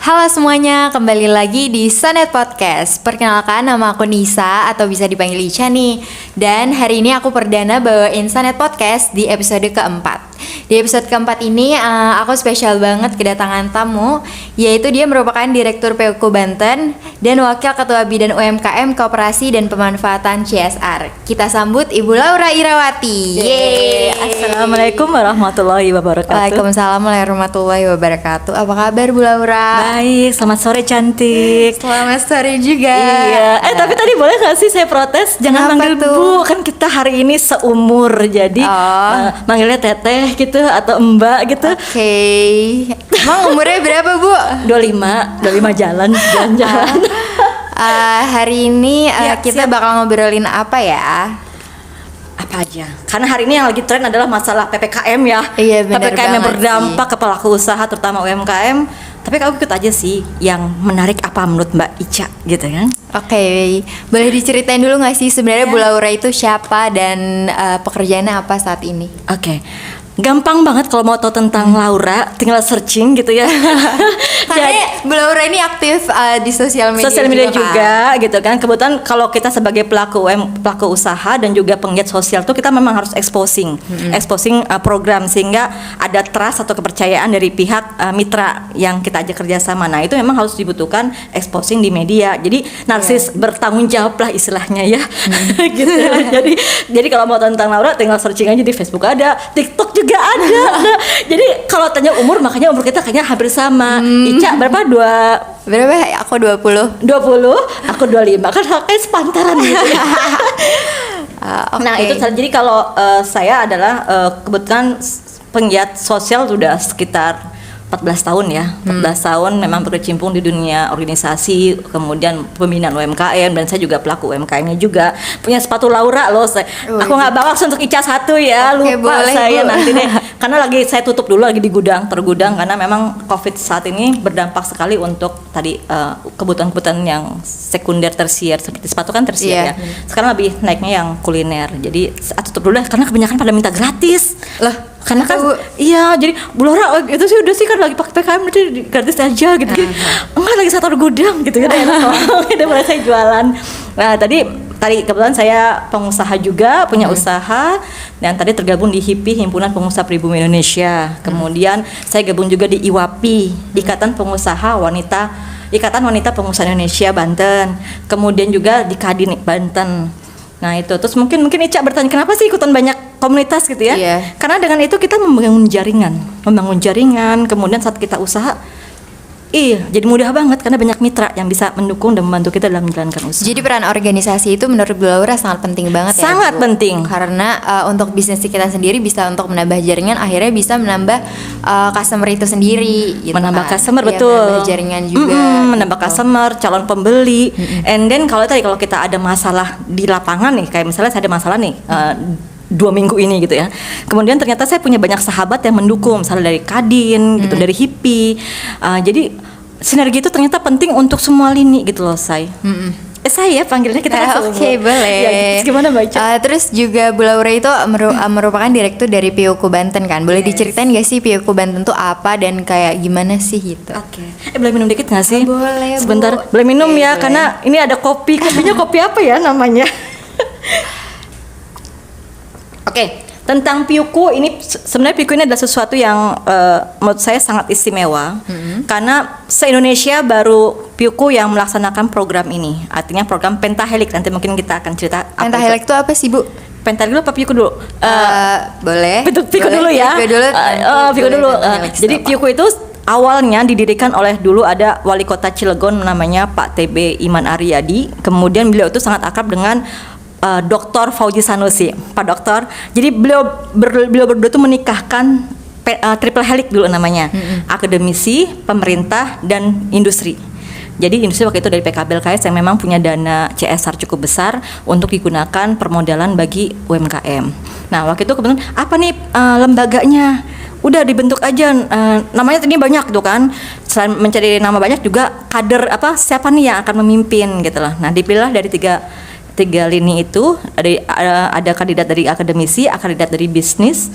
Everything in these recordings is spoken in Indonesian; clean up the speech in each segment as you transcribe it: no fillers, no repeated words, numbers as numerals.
Halo semuanya, kembali lagi di Sonet Podcast. Perkenalkan, nama aku Nisa atau bisa dipanggil Ica nih. Dan hari ini aku perdana bawain Sonet Podcast di episode keempat. Di episode keempat ini aku spesial banget kedatangan tamu, yaitu dia merupakan Direktur PUK Banten dan Wakil Ketua Bidang UMKM Koperasi dan Pemanfaatan CSR. Kita sambut Ibu Laura Irawati. Yeay. Assalamualaikum warahmatullahi wabarakatuh. Waalaikumsalam warahmatullahi wabarakatuh. Apa kabar Bu Laura? Baik, selamat sore cantik. Selamat sore juga. Iya. Tapi tadi boleh gak sih saya protes? Jangan Kenapa manggil tuh? Bu, kan kita hari ini seumur. Jadi manggilnya teteh gitu atau mbak gitu. Oke. Emang umurnya berapa Bu? 25 jalan-jalan. Hari ini kita siap. bakal ngobrolin apa ya? Apa aja? Karena hari ini yang lagi tren adalah masalah PPKM ya. Iya, benar PPKM yang banget berdampak ke pelaku usaha terutama UMKM. Tapi aku ikut aja sih, yang menarik apa menurut Mbak Ica gitu kan? Oke, boleh diceritain dulu nggak sih sebenarnya Bu Laura itu siapa dan pekerjaannya apa saat ini? Oke. Gampang banget kalau mau tahu tentang Laura, tinggal searching gitu ya. Karena Bu Laura ini aktif di sosial media juga gitu kan. Kebetulan kalau kita sebagai pelaku usaha dan juga penggiat sosial tuh kita memang harus exposing program sehingga ada trust atau kepercayaan dari pihak mitra yang kita ajak kerjasama. Nah itu memang harus dibutuhkan exposing di media. Jadi narsis bertanggung jawab lah istilahnya ya. Gitu. Jadi kalau mau tahu tentang Laura tinggal searching aja di Facebook ada, TikTok juga ada. Jadi kalau tanya umur, makanya umur kita kayaknya hampir sama. Ica berapa? Berapa? Aku 20. 20, aku 25. Kan kayak sepantaran gitu. Okay. Nah itu jadi kalau saya adalah kebetulan penggiat sosial sudah sekitar 14 tahun ya. 14 tahun memang berkecimpung di dunia organisasi, kemudian pembinaan UMKM, dan saya juga pelaku UMKM-nya juga. Punya sepatu Laura loh. Aku nggak bawa untuk Ica satu ya. Oke, lupa boleh, saya Bu. nanti deh. Karena lagi saya tutup dulu lagi di tergudang karena memang Covid saat ini berdampak sekali untuk tadi kebutuhan-kebutuhan yang sekunder tersier seperti sepatu kan tersier ya. Sekarang lebih naiknya yang kuliner. Jadi saya tutup dulu karena kebanyakan pada minta gratis. Loh, Karena kan iya, jadi Bu Laura itu sih udah sih kan lagi pakai PKM udah gratis aja gitu. Enggak lagi satu gudang gitu kan. Udah mulai saya jualan. Nah, tadi kebetulan saya pengusaha juga, punya usaha, dan tadi tergabung di HIPI, Himpunan Pengusaha Pribumi Indonesia. Kemudian saya gabung juga di IWAPI, Ikatan Wanita Pengusaha Indonesia Banten. Kemudian juga di Kadin Banten. Nah itu terus mungkin Ica bertanya kenapa sih ikutan banyak komunitas gitu ya? Iya. Karena dengan itu kita membangun jaringan, kemudian saat kita usaha, jadi mudah banget karena banyak mitra yang bisa mendukung dan membantu kita dalam menjalankan usaha. Jadi peran organisasi itu menurut Bu Laura sangat penting banget ya. Sangat Bu? penting. Karena untuk bisnis kita sendiri bisa untuk menambah jaringan, akhirnya bisa menambah customer itu sendiri gitu Menambah kan. customer, Ya, betul. menambah jaringan juga. Menambah customer, calon pembeli. And then kalau kita ada masalah di lapangan nih, kayak misalnya saya ada masalah nih 2 minggu ini gitu ya. Kemudian ternyata saya punya banyak sahabat yang mendukung, misalnya dari Kadin, gitu, dari HIPI. Jadi sinergi itu ternyata penting untuk semua lini gitu loh, saya panggilnya kita kan Oke, boleh. Ya, terus gimana Mbak Ica? Terus juga Bu Laura itu merupakan direktur dari PUK Banten kan. Boleh diceritain gak sih PUK Banten itu apa dan kayak gimana sih gitu? Oke. Boleh minum dikit gak sih? Boleh, Bu. Sebentar. Boleh minum Oke, ya, boleh. karena ini ada kopi. Kopinya kopi apa ya namanya? Oke, tentang PIUKU ini sebenarnya PIUKU ini adalah sesuatu yang menurut saya sangat istimewa karena se-Indonesia baru PIUKU yang melaksanakan program ini. Artinya program Pentahelix. Nanti mungkin kita akan cerita apa Pentahelix itu apa sih Bu? Pentahelix dulu apa PIUKU dulu? Boleh. PIUKU dulu ya. PIUKU dulu. Jadi PIUKU itu awalnya didirikan oleh dulu ada wali kota Cilegon namanya Pak TB Iman Aryadi. Kemudian beliau itu sangat akrab dengan Dr. Fauzi Sanusi, Pak Dokter. Jadi beliau berdua itu menikahkan triple helix dulu namanya, akademisi, pemerintah, dan industri. Jadi industri waktu itu dari PKBLKS yang memang punya dana CSR cukup besar untuk digunakan permodalan bagi UMKM. Nah waktu itu kebetulan apa nih lembaganya? Udah dibentuk aja, namanya tadi banyak tuh kan. Selain mencari nama banyak juga kader siapa nih yang akan memimpin gitu loh. Nah dipilih dari tiga lini itu ada kandidat dari akademisi, kandidat dari bisnis,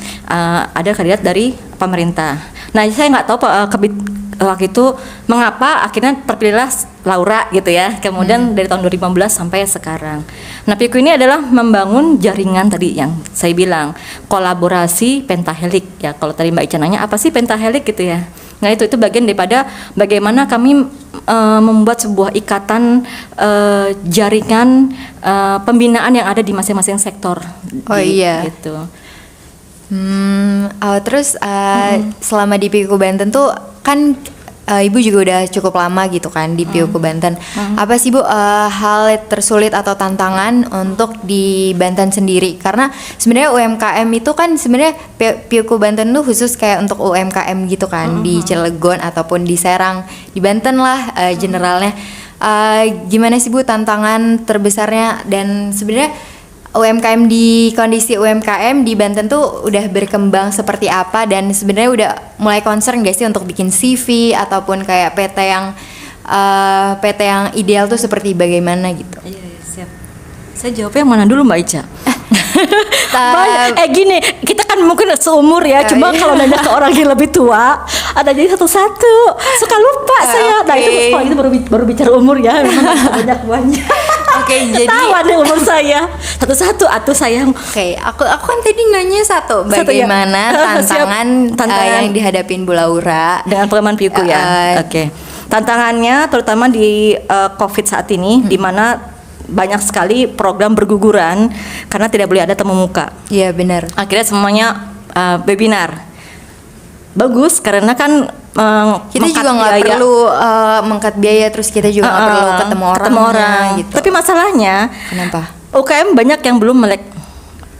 ada kandidat dari pemerintah. Nah saya nggak tahu waktu itu mengapa akhirnya terpilihlah Laura gitu ya. Kemudian dari tahun 2015 sampai sekarang. Nah, Piku ini adalah membangun jaringan tadi yang saya bilang, kolaborasi pentahelik ya. Kalau tadi Mbak Ica nanya apa sih pentahelik gitu ya. Nah, itu bagian daripada bagaimana kami membuat sebuah ikatan jaringan pembinaan yang ada di masing-masing sektor. Iya. Gitu. Terus selama di Piku Banten tuh kan Ibu juga udah cukup lama gitu kan di Piku Banten. Apa sih Bu hal tersulit atau tantangan untuk di Banten sendiri? Karena sebenarnya UMKM itu kan sebenarnya Piku Banten tuh khusus kayak untuk UMKM gitu kan, di Cilegon ataupun di Serang, di Banten lah generalnya. Gimana sih Bu tantangan terbesarnya, dan sebenarnya UMKM di kondisi UMKM di Banten tuh udah berkembang seperti apa, dan sebenarnya udah mulai concern gak sih untuk bikin CV ataupun kayak PT yang ideal tuh seperti bagaimana gitu? Iya, siap. Saya jawabnya yang mana dulu Mbak Ica? Gini, kita kan mungkin seumur ya, cuma kalau nanya ke orang yang lebih tua, ada jadi satu-satu, suka lupa saya. Nah itu baru bicara umur ya, memang banyak. Jadi tahu ada umur saya satu-satu atuh sayang. Aku kan tadi nanya bagaimana tantangan yang dihadapin Bu Laura dengan pengalaman Piku ya. Tantangannya terutama di COVID saat ini, di mana banyak sekali program berguguran karena tidak boleh ada temu muka. Iya benar. Akhirnya semuanya webinar. Bagus karena kan kita juga nggak perlu mengangkat biaya, terus kita juga nggak perlu ketemu orang gitu. Tapi masalahnya, kenapa? UKM banyak yang belum melek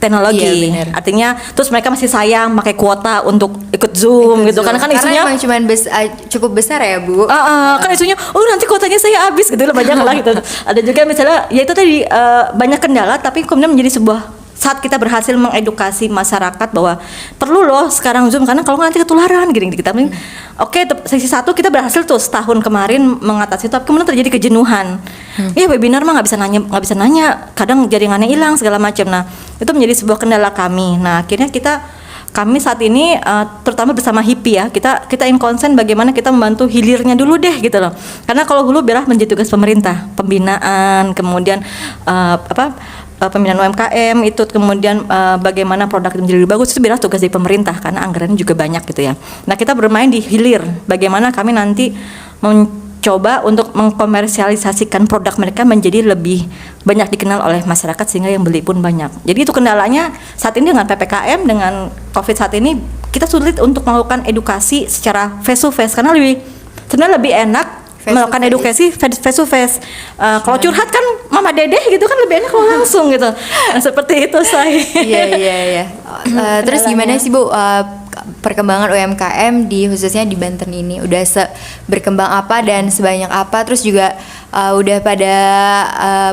teknologi. Iya, artinya terus mereka masih sayang pakai kuota untuk ikut Zoom gitu. Karena isunya emang cuma cukup besar ya Bu. Kan isunya nanti kuotanya saya habis gitu loh, banyak lah gitu. Ada juga misalnya ya itu tadi banyak kendala, tapi kemudian menjadi sebuah saat kita berhasil mengedukasi masyarakat bahwa perlu loh sekarang Zoom, karena kalau nanti ketularan gini kita sesi 1 kita berhasil tuh setahun kemarin mengatasi itu, tapi kemudian terjadi kejenuhan. Ya webinar mah nggak bisa nanya, kadang jaringannya hilang segala macam. Nah itu menjadi sebuah kendala kami. Nah akhirnya kami saat ini terutama bersama HIPI ya, kita in concern bagaimana kita membantu hilirnya dulu deh gitu loh. Karena kalau hulu biarlah menjadi tugas pemerintah, pembinaan, kemudian pembinaan UMKM itu, kemudian bagaimana produk itu menjadi lebih bagus, itu biarlah tugas dari pemerintah karena anggarannya juga banyak gitu ya. Nah kita bermain di hilir, bagaimana kami nanti mencoba untuk mengkomersialisasikan produk mereka menjadi lebih banyak dikenal oleh masyarakat sehingga yang beli pun banyak. Jadi itu kendalanya saat ini dengan PPKM, dengan COVID saat ini kita sulit untuk melakukan edukasi secara face to face karena sebenarnya lebih enak melakukan edukasi face to face. Kalau curhat kan mama dedeh gitu kan lebih enak kalau langsung gitu. Nah, seperti itu saya. Iya. Terus gimana sih Bu perkembangan UMKM khususnya di Banten ini udah berkembang apa dan sebanyak apa? Terus juga udah pada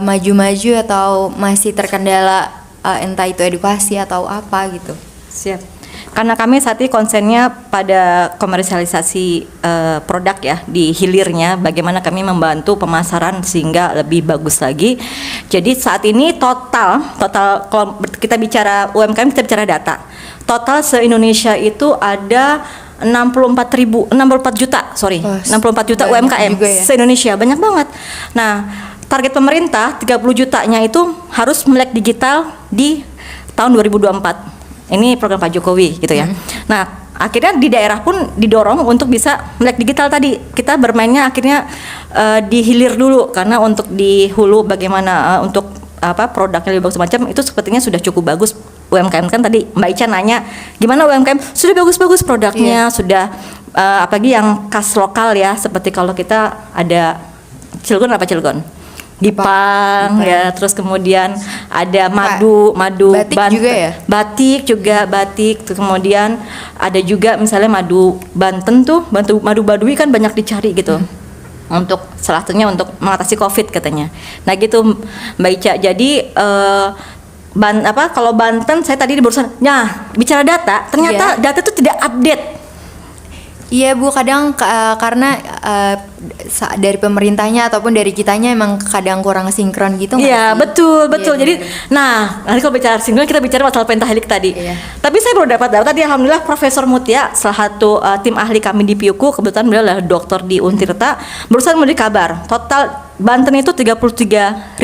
maju-maju atau masih terkendala entah itu edukasi atau apa gitu? Siap. Karena kami saat ini konsennya pada komersialisasi produk ya, di hilirnya bagaimana kami membantu pemasaran sehingga lebih bagus lagi. Jadi saat ini total kalau kita bicara UMKM, kita bicara data. Total se-Indonesia itu ada 64 juta UMKM ya? Se-Indonesia, banyak banget. Nah, target pemerintah 30 jutanya itu harus melek digital di tahun 2024. Ini program Pak Jokowi gitu ya. Nah, akhirnya di daerah pun didorong untuk bisa melek digital tadi. Kita bermainnya akhirnya di hilir dulu, karena untuk di hulu bagaimana untuk produknya lebih bagus macam itu sepertinya sudah cukup bagus. UMKM kan tadi Mbak Ica nanya gimana UMKM sudah bagus-bagus produknya, sudah apalagi yang khas lokal ya, seperti kalau kita ada Cilegon Gipang ya, terus kemudian ada madu batik juga ya? Batik, kemudian ada juga misalnya madu Banten tuh, madu Baduy kan banyak dicari gitu. Untuk salah satunya untuk mengatasi COVID katanya. Nah gitu Mbak Ica. Jadi kalau Banten saya tadi barusan bicara data, ternyata data itu tidak update. Iya Bu, kadang karena dari pemerintahnya ataupun dari kitanya emang kadang kurang sinkron gitu nggak Iya, sih? betul. Iya, Jadi, bener. nah, nanti kalau bicara sinkron kita bicara masalah pentahelik tadi. Iya. Tapi saya baru dapat tadi, alhamdulillah Profesor Mutia, salah satu tim ahli kami di PIUKU, kebetulan beliau adalah dokter di Untirta, barusan memberi kabar, total Banten itu 33.000.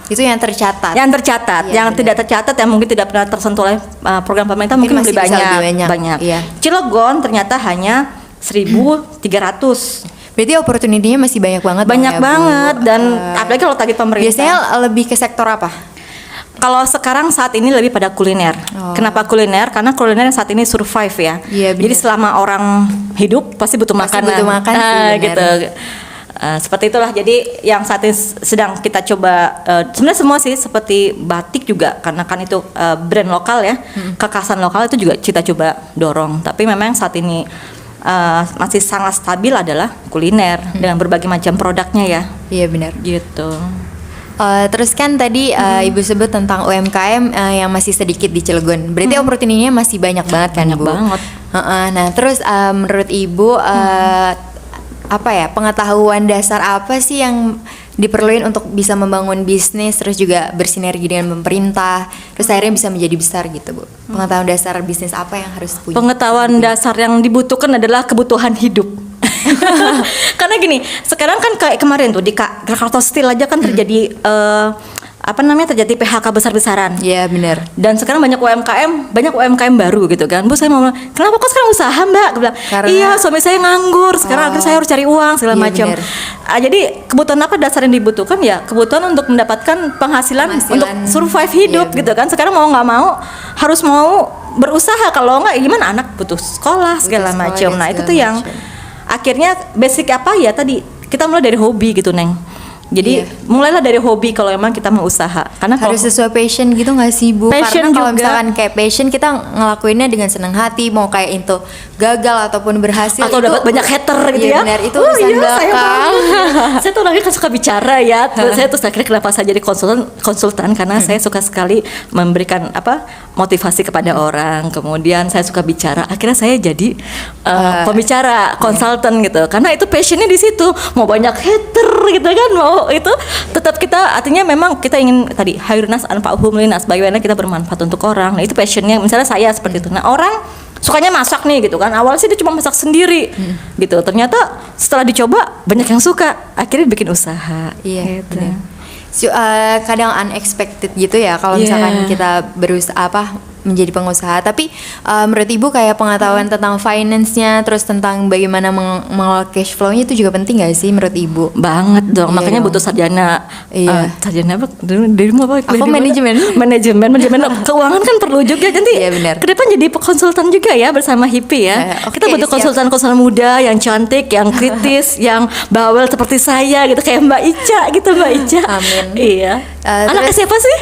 Itu yang tercatat. Yang tercatat, Iya, yang benar. tidak tercatat yang mungkin tidak pernah tersentuh oleh program pemerintah Mungkin mungkin lebih masih bisa banyak. lebih banyak. Iya. Cilegon ternyata hanya 1.300. Berarti opportunity-nya masih banyak banget. Banyak dong ya, Bu. banget dan apalagi kalau target pemerintah. Biasanya lebih ke sektor apa? Kalau sekarang saat ini lebih pada kuliner. Oh. Kenapa kuliner? Karena kuliner yang saat ini survive ya. Iya, benar. Jadi selama orang hidup pasti butuh Pasti makanan. butuh makan sih, benar. gitu. Seperti itulah. Jadi yang saat ini sedang kita coba sebenarnya semua sih seperti batik juga karena kan itu brand lokal ya. Kekhasan lokal itu juga kita coba dorong. Tapi memang saat ini masih sangat stabil adalah kuliner dengan berbagai macam produknya ya. Iya benar. Gitu. Terus kan tadi Ibu sebut tentang UMKM yang masih sedikit di Cilegon. Berarti opportunity-nya masih banyak banget kan, Banyak Bu? banget. Nah, terus menurut Ibu apa ya, pengetahuan dasar apa sih yang diperluin untuk bisa membangun bisnis terus juga bersinergi dengan pemerintah terus akhirnya bisa menjadi besar gitu, Bu? Pengetahuan dasar bisnis apa yang harus punya? Pengetahuan dasar yang dibutuhkan adalah kebutuhan hidup. Karena gini, sekarang kan kayak kemarin tuh di Krakatau Steel aja kan terjadi terjadi PHK besar-besaran. Iya benar. Dan sekarang banyak UMKM baru gitu kan. Bu, saya mau bilang, kenapa kok sekarang usaha Mbak? Aku bilang, Karena- iya suami saya nganggur, sekarang akhirnya saya harus cari uang segala Iya, macam. bener. Jadi kebutuhan apa dasar yang dibutuhkan ya? Kebutuhan untuk mendapatkan penghasilan untuk survive hidup Iya, gitu kan. Sekarang mau nggak mau harus mau berusaha, kalau nggak gimana, anak butuh sekolah segala sekolah macam. dan Nah itu segala tuh yang macam. akhirnya basic apa ya tadi kita mulai dari hobi gitu Neng. Jadi Iya. mulailah dari hobi kalau emang kita mau usaha. Karena kalau Harus sesuai passion gitu nggak sih, Bu? Passion Karena kalau juga. misalkan kayak passion kita ngelakuinnya dengan senang hati, mau kayak itu gagal ataupun berhasil atau itu- dapat banyak hater gitu Iya, ya. benar, itu Oh urusan iya, saya belakang. banget. Saya tuh orangnya kan suka bicara ya. Saya tuh akhirnya kenapa saya jadi konsultan karena saya suka sekali memberikan motivasi kepada orang. Kemudian saya suka bicara. Akhirnya saya jadi pembicara, konsultan gitu. Karena itu passionnya di situ. Mau banyak hater gitu kan, mau itu tetap kita artinya memang kita ingin tadi hayrnas anfa'uhum linnas, bagaimana kita bermanfaat untuk orang. Nah, itu passionnya. Misalnya saya seperti itu. Nah, orang sukanya masak nih gitu kan. Awalnya sih dia cuma masak sendiri gitu. Ternyata setelah dicoba banyak yang suka. Akhirnya bikin usaha. Iya, gitu. benar. Kadang unexpected gitu ya kalau Iya. misalkan kita berusaha menjadi pengusaha. Tapi menurut Ibu kayak pengetahuan tentang finance-nya, terus tentang bagaimana mengelola cash flow-nya itu juga penting nggak sih menurut Ibu? Banget dong, Iya makanya dong. butuh sarjana. Iya. Sarjana apa? Dirimu apa? Aku manajemen. Manajemen keuangan kan perlu juga nanti. Iya, benar. Kedepan jadi konsultan juga ya bersama HIPI ya. Oke, Kita butuh siap. konsultan-konsultan muda yang cantik, yang kritis, yang bawel seperti saya gitu, kayak Mbak Ica gitu, Mbak Ica. Amin. Iya. Anaknya terus- siapa sih?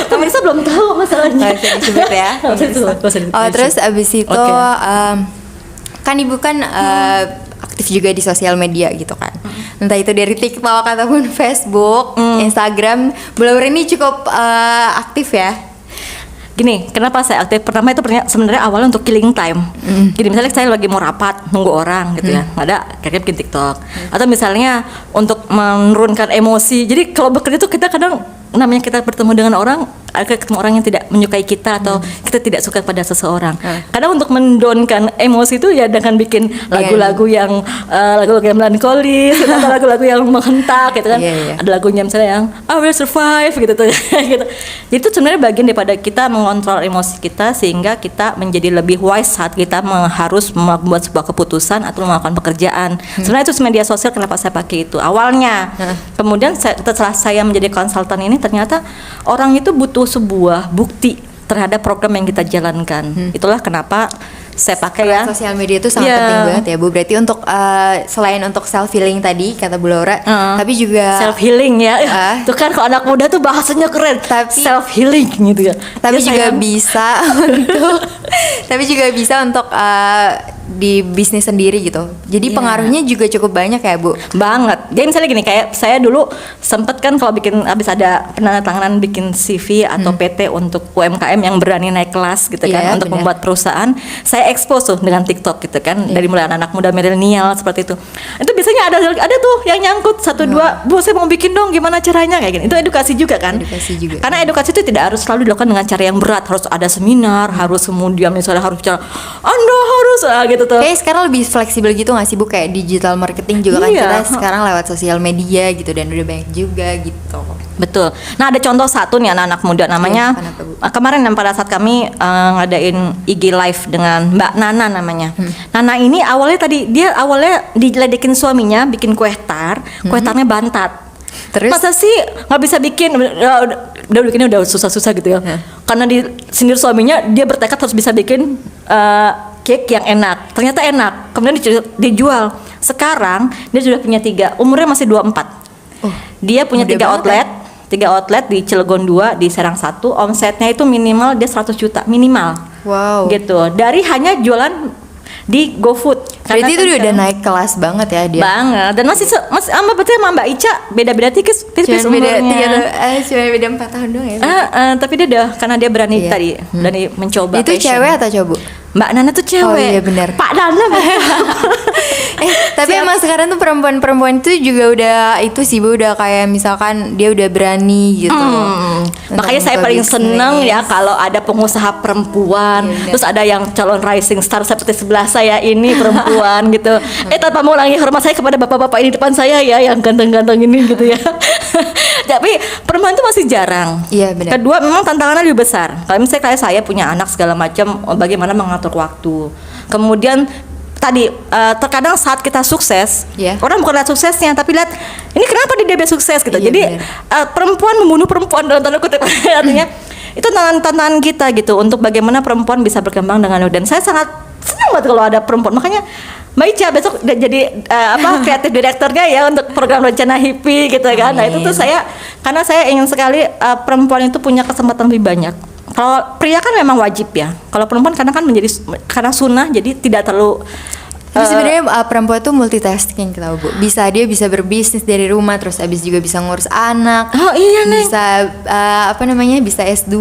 Pemirsa belum tahu masalahnya. Nggak usah disebut ya. Nggak usah disebut, nggak usah disebut. Terus abis itu Oke. kan Ibu kan aktif juga di sosial media gitu kan. Entah itu dari TikTok ataupun Facebook, Instagram. Belakangan ini cukup aktif ya. Gini, kenapa saya aktif? Pertama itu sebenarnya awalnya untuk killing time. Jadi misalnya saya lagi mau rapat, nunggu orang gitu ya, nggak ada, akhirnya bikin TikTok. Atau misalnya untuk menurunkan emosi. Jadi kalau bekerja tuh kita kadang namanya kita bertemu dengan orang, akhirnya ketemu orang yang tidak menyukai kita atau kita tidak suka pada seseorang. Kadang untuk mendownkan emosi itu ya dengan bikin lagu-lagu yang melankolis, atau lagu-lagu yang menghentak gitu kan. Iya, iya. Ada lagunya misalnya yang I will survive gitu tuh gitu. Jadi itu sebenarnya bagian daripada kita mengontrol emosi kita sehingga kita menjadi lebih wise saat kita harus membuat sebuah keputusan atau melakukan pekerjaan. Sebenarnya itu media sosial kenapa saya pakai itu awalnya. Kemudian setelah saya menjadi konsultan ini ternyata orang itu butuh sebuah bukti terhadap program yang kita jalankan. Itulah kenapa saya pakai ya. Sosial media itu sangat Iya. penting banget ya, Bu. Berarti untuk selain untuk self healing tadi kata Bu Laura, tapi juga Self healing ya. Tuh kan kalau anak muda tuh bahasanya keren. Tapi- self healing gitu ya. tapi Ya, juga sayang. bisa untuk tapi juga bisa untuk di bisnis sendiri gitu. Jadi pengaruhnya juga cukup banyak ya Bu. Banget. Jadi misalnya gini, kayak saya dulu sempet kan kalau habis ada penandatanganan bikin CV atau PT untuk UMKM yang berani naik kelas gitu kan, untuk membuat perusahaan, saya expose tuh dengan TikTok gitu kan, dari mulai anak muda milenial seperti itu. Itu biasanya ada tuh yang nyangkut satu dua, Bu saya mau bikin dong, gimana caranya kayak gini. Itu edukasi juga kan. Edukasi juga. Karena edukasi itu tidak harus selalu dilakukan dengan cara yang berat, harus ada seminar, harus kemudian misalnya harus bicara Anda harus gitu tuh. Kayak sekarang lebih fleksibel gitu nggak sih Bu, kayak digital marketing juga kan kita sekarang lewat sosial media gitu, dan udah banyak juga gitu. Betul. Nah ada contoh satu nih anak-anak muda namanya kemarin yang pada saat kami ngadain IG live dengan Mbak Nana namanya. Nana ini dia awalnya diledekin suaminya bikin kue tarnya bantat. Terus masa sih nggak bisa bikin, udah bikinnya udah susah-susah gitu ya. Karena di sindir suaminya, dia bertekad harus bisa bikin cake yang enak. Ternyata enak. Kemudian dijual. Sekarang dia sudah punya 3, umurnya masih 24. Dia punya 3 outlet di Cilegon 2, di Serang 1. Omsetnya itu minimal dia 100 juta minimal. Wow. Gitu. Dari hanya jualan di GoFood. Berarti itu udah naik kelas banget ya dia. Banget. Dan masih berarti sama Mbak Ica beda-beda tipis umurnya. Cuma beda 4 tahun doang ya. Tapi dia udah, karena dia berani tadi, berani mencoba. Itu passion. cewek atau cowok? Mbak Nana tuh cewek. Oh iya benar. Pak Nana. Tapi emang sekarang tuh perempuan-perempuan itu juga udah itu sih Bu, udah kayak misalkan dia udah berani gitu. Makanya saya paling seneng ya kalau ada pengusaha perempuan, terus ada yang calon rising star seperti sebelah saya ini perempuan gitu. Tanpa mengurangi hormat saya kepada bapak-bapak ini depan saya ya, yang ganteng-ganteng ini gitu ya. Tapi perempuan itu masih jarang. Iya benar. Kedua memang tantangannya lebih besar. Kalau misalnya kayak saya punya anak segala macam, bagaimana mengatur waktu. Kemudian tadi terkadang saat kita sukses, orang bukan lihat suksesnya, tapi lihat ini kenapa dia bisa sukses gitu. Jadi perempuan membunuh perempuan dalam tanda kutip artinya itu tantangan kita gitu, untuk bagaimana perempuan bisa berkembang dengan. Dan saya sangat senang banget kalau ada perempuan. Makanya Mbak Ica besok jadi kreatif direkturnya ya untuk program Rencana Hippie gitu kan. Nah itu tuh karena saya ingin sekali perempuan itu punya kesempatan lebih banyak. Kalau pria kan memang wajib ya. Kalau perempuan karena sunnah, jadi tidak terlalu. Tapi sebenarnya perempuan tuh multitasking kita Bu. Dia bisa berbisnis dari rumah, terus abis juga bisa ngurus anak. Oh iya nih. Bisa bisa S2.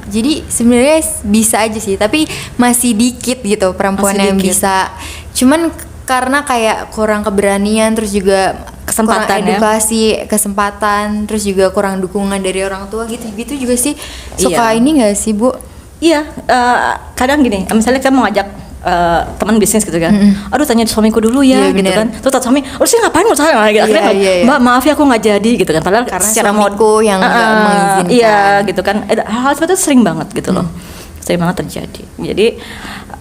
Jadi sebenarnya bisa aja sih, tapi masih dikit gitu perempuan yang bisa. Cuman karena kayak kurang keberanian, terus juga kesempatan, kurang edukasi, kesempatan, terus juga kurang dukungan dari orang tua gitu juga sih. Suka ini nggak sih Bu? Iya, kadang gini, misalnya kan mau ngajak teman bisnis gitu kan, aduh tanya suamiku dulu ya gitu kan, terus suami, sih ngapain ngurus saya gitu, akhirnya Mbak maaf ya aku nggak jadi gitu kan, padahal karena secara suamiku yang nggak mengizinkan. Iya gitu kan, hal seperti itu sering banget gitu loh, sering banget terjadi. Jadi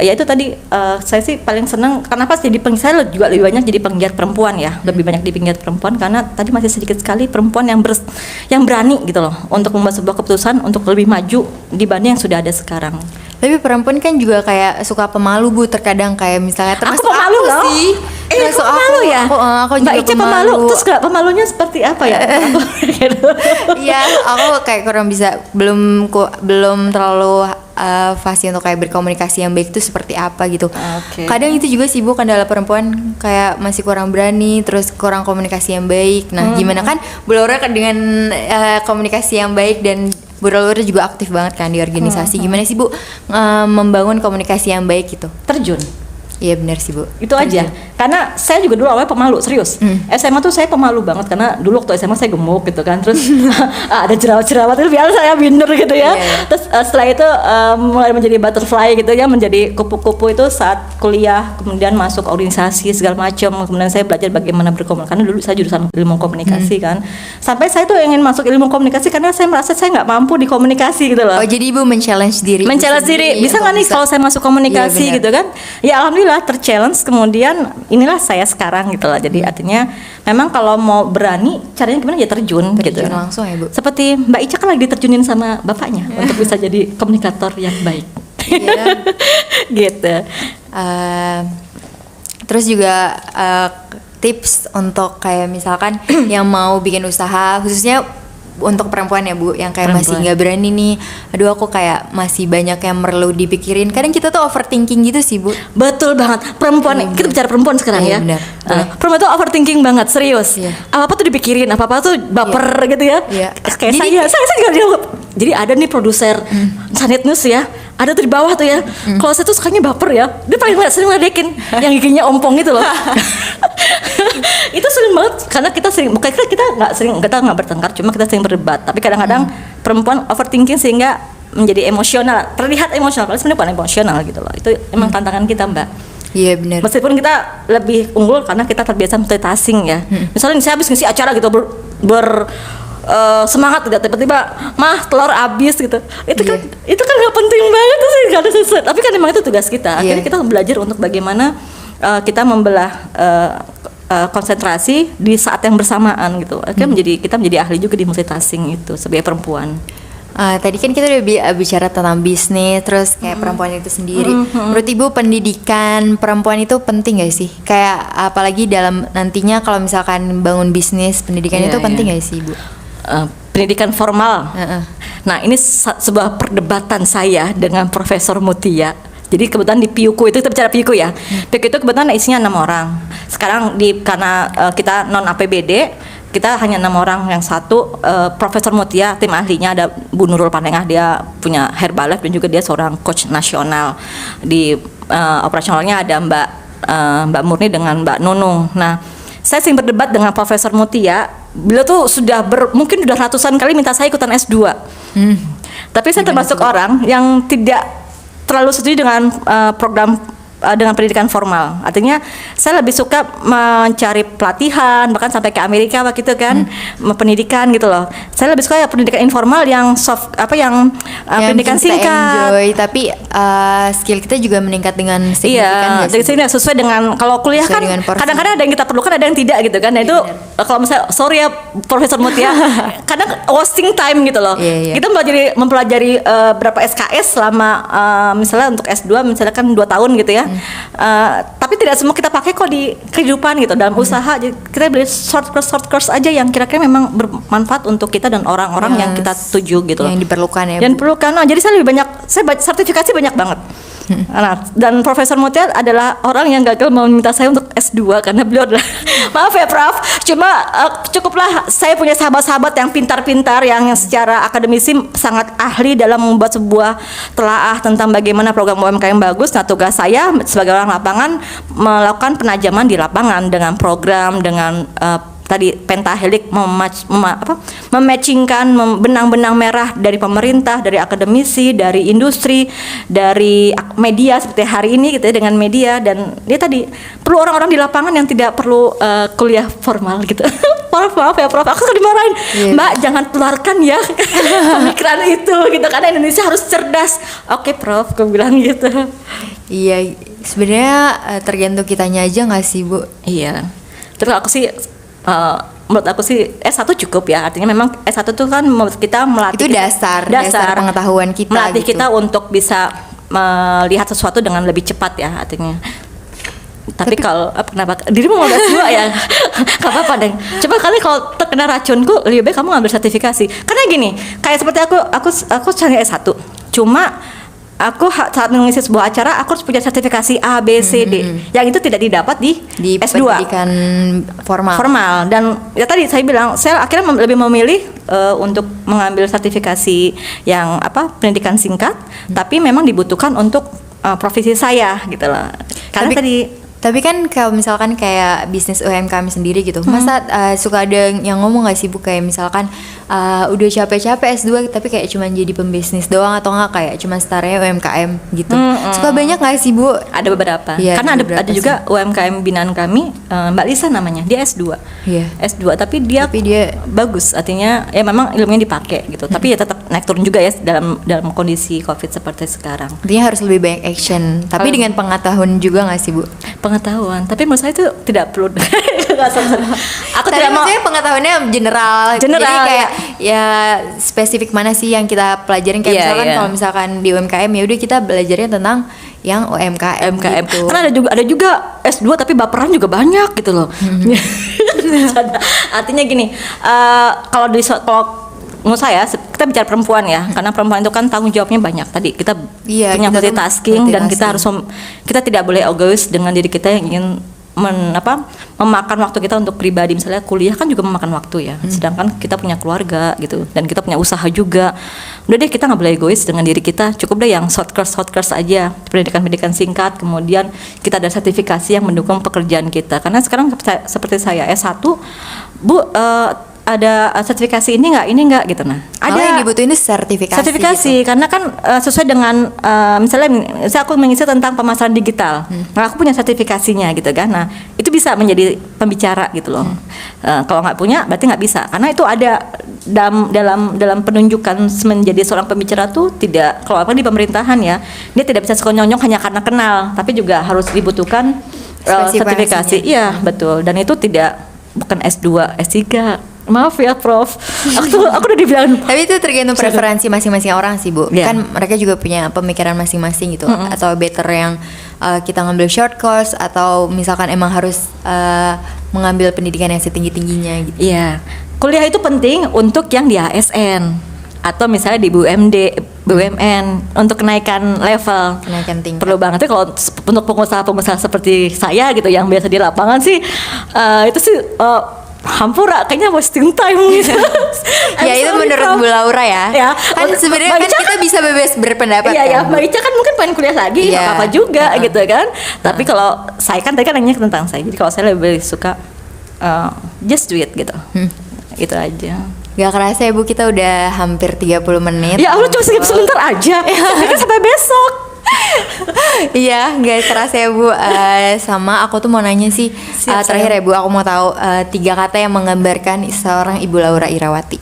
ya itu tadi saya sih paling senang, kenapa sih saya juga lebih banyak jadi penggiat perempuan ya, lebih banyak di penggiat perempuan karena tadi masih sedikit sekali perempuan yang berani gitu loh untuk membuat sebuah keputusan untuk lebih maju dibanding yang sudah ada sekarang. Tapi perempuan kan juga kayak suka pemalu Bu, terkadang kayak misalnya termasuk aku pemalu aku loh. Sih. Termasuk aku ya. Aku juga Mbak Ica pemalu. Terus pemalunya seperti apa ya? Iya, aku kayak kurang bisa, belum terlalu fasih untuk kayak berkomunikasi yang baik itu seperti apa gitu. Kadang itu juga sih Bu, kendala perempuan kayak masih kurang berani, terus kurang komunikasi yang baik. Nah, gimana kan Bu Laura dengan komunikasi yang baik, dan Bu Laura juga aktif banget kan di organisasi. Gimana sih Bu membangun komunikasi yang baik gitu? Terjun. Iya benar sih Bu. Itu aja. Karena saya juga dulu awalnya pemalu, serius. SMA tuh saya pemalu banget karena dulu waktu SMA saya gemuk gitu kan. Terus ada jerawat-jerawat itu biasa saya minder gitu ya. Terus setelah itu mulai menjadi butterfly gitu ya, menjadi kupu-kupu itu saat kuliah, kemudian masuk organisasi segala macam. Kemudian saya belajar bagaimana berkomunikasi. Karena dulu saya jurusan ilmu komunikasi kan. Sampai saya tuh ingin masuk ilmu komunikasi karena saya merasa saya nggak mampu di komunikasi gitu loh. Oh, jadi Ibu men-challenge diri. Men-challenge diri. Bisa nggak nih kalau saya masuk komunikasi gitu kan? Ya alhamdulillah ter-challenge, kemudian inilah saya sekarang gitu lah. Jadi artinya memang kalau mau berani caranya gimana ya terjun gitu. Langsung ya Bu. Seperti Mbak Ica kan lagi diterjunin sama bapaknya untuk bisa jadi komunikator yang baik. Gitu. Terus juga tips untuk kayak misalkan yang mau bikin usaha, khususnya untuk perempuan ya Bu, yang kayak masih Perempuan. nggak berani nih. Aduh aku kayak masih banyak yang perlu dipikirin. Kadang kita tuh overthinking gitu sih Bu. Betul banget. Perempuan, Iya, kita bicara perempuan sekarang Iya, ya. benar. Boleh. Perempuan tuh overthinking banget, serius. Iya. Apa-apa tuh dipikirin, apa-apa tuh baper gitu ya. Iya. Kayak Jadi- saya juga jawab. Jadi ada nih produser Sanet News ya. Ada tuh di bawah tuh ya. Kalau saya tuh sukanya baper ya. Dia paling sering ngeledekin yang giginya ompong gitu loh. Itu sering banget karena kita sering, bukan kita nggak bertengkar, cuma kita sering berdebat. Tapi kadang-kadang perempuan overthinking sehingga menjadi emosional, terlihat emosional, padahal sebenarnya bukan emosional gitu loh. Itu emang tantangan kita, Mbak. Iya benar. Meskipun kita lebih unggul karena kita terbiasa multitasking ya. Misalnya saya habis ngisi acara gitu semangat gitu, tiba-tiba mah telur habis gitu. Itu kan nggak penting banget tuh sih, nggak ada sesuatu. Tapi kan memang itu tugas kita. Akhirnya kita belajar untuk bagaimana kita membelah konsentrasi di saat yang bersamaan gitu. Akhirnya kita menjadi ahli juga di multitasking itu sebagai perempuan. Tadi kan kita udah bicara tentang bisnis, terus kayak perempuan itu sendiri. Menurut Ibu pendidikan perempuan itu penting gak sih? Kayak apalagi dalam nantinya kalau misalkan bangun bisnis, pendidikan Iya, itu penting iya. gak sih Ibu? Pendidikan formal. Nah ini sebuah perdebatan saya dengan Profesor Mutia. Jadi kebetulan di PIUku itu, kita bicara PIUku ya. PIUku itu kebetulan isinya 6 orang. Sekarang karena kita non APBD, kita hanya 6 orang. Yang satu Profesor Mutia, tim ahlinya ada Bu Nurul Panengah, dia punya Herbalife dan juga dia seorang coach nasional. Di operasionalnya ada Mbak Murni dengan Mbak Nunung. Nah, saya sering berdebat dengan Profesor Mutia. Beliau tuh mungkin sudah ratusan kali minta saya ikutan S2. Tapi saya termasuk orang yang tidak terlalu setuju dengan program dengan pendidikan formal. Artinya saya lebih suka mencari pelatihan, bahkan sampai ke Amerika waktu itu kan, pendidikan gitu loh. Saya lebih suka ya pendidikan informal yang pendidikan kita singkat. enjoy, tapi skill kita juga meningkat dengan signifikan Iya, nggak dari sih? sini sesuai dengan kalau kuliah Sesuai kan dengan porsi. kadang-kadang ada yang kita perlukan, ada yang tidak gitu kan. Nah itu kalau misalnya sorry ya Profesor Mutia, kadang wasting time gitu loh. Iya, iya. Kita mempelajari berapa SKS selama misalnya untuk S2 misalnya kan 2 tahun gitu ya. Tapi tidak semua kita pakai kok di kehidupan gitu dalam usaha. Jadi kita beli short course aja yang kira-kira memang bermanfaat untuk kita dan orang-orang yang kita tuju gitu loh. Yang diperlukan ya Dan Bu. perlukan. Nah, jadi saya lebih banyak, sertifikasi banyak banget. Nah, dan Profesor Mutia adalah orang yang gagal mau minta saya untuk S2 karena beliau adalah maaf ya Prof, cuma cukuplah saya punya sahabat-sahabat yang pintar-pintar yang secara akademisi sangat ahli dalam membuat sebuah telaah tentang bagaimana program UMKM bagus. Nah, tugas saya sebagai orang lapangan melakukan penajaman di lapangan dengan program, dengan tadi pentahelik mematchingkan benang-benang merah dari pemerintah, dari akademisi, dari industri, dari media seperti hari ini gitu ya, dengan media. Dan dia tadi perlu orang-orang di lapangan yang tidak perlu kuliah formal gitu. Maaf ya Prof, aku dimarahin. Mbak jangan tularkan ya pemikiran itu gitu, karena Indonesia harus cerdas. Oke Prof, aku bilang gitu. Iya, sebenarnya tergantung kitanya aja nggak sih Bu? Iya. Terus aku sih menurut aku sih S1 cukup ya. Artinya memang S1 itu kan kita melatih Itu dasar pengetahuan kita melatih gitu. kita untuk bisa melihat sesuatu dengan lebih cepat ya artinya. Tapi kalau kenapa dirimu mau S2 ya? Gak apa-apa deh. Coba kali kalau terkena racunku, lebih baik kamu ngambil sertifikasi. Karena gini, kayak seperti aku cari S1. Cuma aku saat mengisi sebuah acara aku harus punya sertifikasi A, B, C, D. Yang itu tidak didapat di S2. Pendidikan formal. Dan ya tadi saya bilang, saya akhirnya lebih memilih untuk mengambil sertifikasi yang pendidikan singkat, tapi memang dibutuhkan untuk profesi saya gitu loh. Karena Tapi kan kalau misalkan kayak bisnis UMKM sendiri gitu, masa suka ada yang ngomong gak sih Bu, kayak misalkan udah capek-capek S2 tapi kayak cuman jadi pembisnis doang, atau enggak kayak cuman startnya UMKM gitu. Suka banyak gak sih Bu? Ada beberapa. Iya, Karena ada juga UMKM binaan kami, Mbak Lisa namanya, dia S2. Iya. S2 tapi dia bagus, artinya ya memang ilmunya dipakai gitu. Tapi ya tetap naik turun juga ya dalam kondisi Covid seperti sekarang. Artinya harus lebih banyak action, tapi dengan pengetahuan juga gak sih Bu? Pengetahuan, tapi menurut saya itu tidak perlu. Aku Tadi tidak mau. maksudnya pengetahuannya general. Jadi kayak ya spesifik mana sih yang kita pelajarin, kayak misalkan kalau misalkan di UMKM ya udah kita belajarnya tentang yang UMKM gitu. Karena ada juga S2 tapi baperan juga banyak gitu loh. Artinya gini, kalau menurut saya kita bicara perempuan ya, karena perempuan itu kan tanggung jawabnya banyak. Tadi kita Iya, punya kita tuh multitasking dan kita harus kita tidak boleh egois dengan diri kita yang ingin memakan waktu kita untuk pribadi. Misalnya kuliah kan juga memakan waktu ya, sedangkan kita punya keluarga gitu dan kita punya usaha juga. Udah deh, kita nggak boleh egois dengan diri kita, cukup deh yang short course aja, pendidikan singkat, kemudian kita ada sertifikasi yang mendukung pekerjaan kita. Karena sekarang seperti saya S1 Bu, ada sertifikasi ini nggak gitu. Nah, ada yang dibutuhin itu sertifikasi gitu. Karena kan sesuai dengan misalnya aku mengisi tentang pemasaran digital, nah aku punya sertifikasinya gitu kan. Nah itu bisa menjadi pembicara gitu loh. Kalau nggak punya berarti nggak bisa, karena itu ada dalam penunjukan menjadi seorang pembicara tuh tidak, kalau apa di pemerintahan ya, dia tidak bisa sekonyong-nyong hanya karena kenal, tapi juga harus dibutuhkan sertifikasi. Iya betul, dan itu bukan S2, S3. Maaf ya Prof, aku udah dibilang. Tapi itu tergantung preferensi masing-masing orang sih Bu. Kan mereka juga punya pemikiran masing-masing gitu. Atau better yang kita ngambil short course, atau misalkan emang harus mengambil pendidikan yang setinggi-tingginya gitu. Iya, kuliah itu penting untuk yang di ASN atau misalnya di BUMN untuk kenaikan level. Kenaikan tingkat. Perlu banget. Kalau untuk pengusaha-pengusaha seperti saya gitu yang biasa di lapangan sih itu sih hampura, kayaknya wasting time gitu. Ya itu menurut Bu Laura ya. Kan sebenarnya kan kita bisa bebas berpendapat. Iya ya, Mbak Ica kan mungkin pengen kuliah lagi, apa juga gitu kan. Tapi kalau saya kan tadi kan nanya tentang saya. Jadi kalau saya lebih suka just do it gitu. Itu aja. Gak kerasa ya Bu, kita udah hampir 30 menit. Ya Allah, cuma sebentar aja. Kan sampai besok. Iya, gak terasa ya Bu. Sama aku tuh mau nanya sih, terakhir ya Bu, aku mau tahu 3 kata yang menggambarkan seorang Ibu Laura Irawati.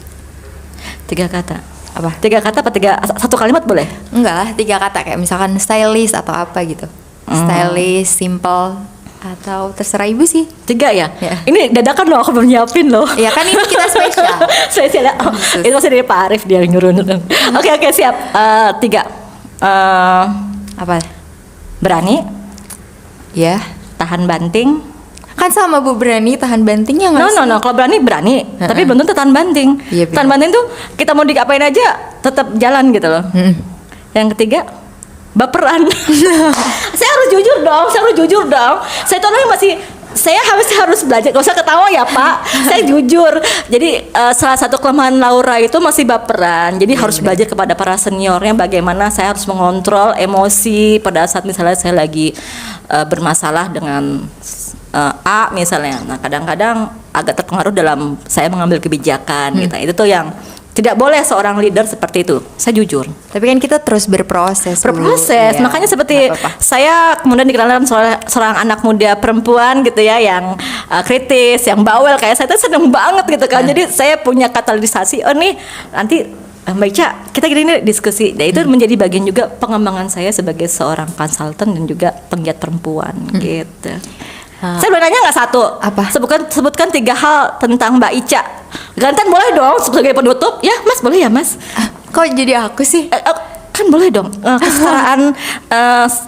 3 kata? Apa? 3 kata apa 1 kalimat boleh? Enggak lah, 3 kata kayak misalkan stylish atau apa gitu. Stylish, simple, atau terserah Ibu sih. 3 ya? Ini dadakan loh, aku belum nyiapin loh. Ya kan ini kita spesial. Spesial ya? Itu masih dari Pak Arif, dia nyuruh. Oke, siap. 3 apa? Berani, ya. Tahan banting. Kan sama Bu, berani tahan bantingnya nggak sih? No, kalau berani, tapi belum tentu tahan banting. Iya, tahan banting tuh kita mau diapain aja tetap jalan gitu loh. Yang ketiga, baperan. Saya harus jujur dong. Saya tuh orangnya saya harus belajar. Gak usah ketawa ya Pak. Saya jujur. Jadi salah satu kelemahan Laura itu masih baperan. Jadi harus belajar kepada para seniornya bagaimana saya harus mengontrol emosi pada saat misalnya saya lagi bermasalah dengan A misalnya. Nah kadang-kadang agak terpengaruh dalam saya mengambil kebijakan gitu. Itu tuh yang tidak boleh seorang leader seperti itu. Saya jujur. Tapi kan kita terus berproses. Ya. Makanya seperti saya kemudian dikenalkan seorang anak muda perempuan gitu ya, yang kritis, yang bawel kayak saya tuh seneng banget gitu kan. Jadi saya punya katalisasi. Oh nih nanti Mbak Ica, kita gini diskusi. Dan itu menjadi bagian juga pengembangan saya sebagai seorang konsultan dan juga penggiat perempuan gitu. Saya boleh nanya nggak satu? Apa? Sebutkan 3 hal tentang Mbak Ica. Gantian boleh dong sebagai penutup. Ya Mas, boleh ya Mas? Kok jadi aku sih? Kan boleh dong. Kesetaraan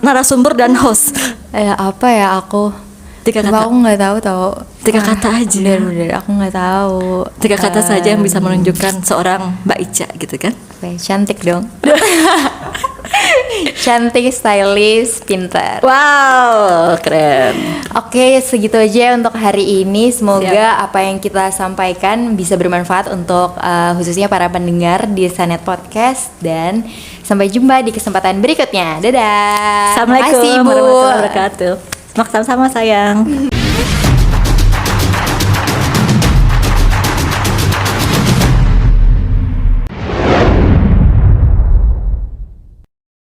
narasumber dan host. Apa ya aku? 3 kata. Aku nggak tahu. 3 kata aja. Bener, aku nggak tahu. 3 kata saja yang bisa menunjukkan seorang Mbak Ica gitu kan? Cantik dong. Cantik, stylish, pintar. Wow, keren. Oke, segitu aja untuk hari ini. Semoga apa yang kita sampaikan bisa bermanfaat untuk khususnya para pendengar di Sanet Podcast. Dan sampai jumpa di kesempatan berikutnya. Dadah. Assalamualaikum Makasih, Bu. warahmatullahi wabarakatuh. Sama-sama sayang.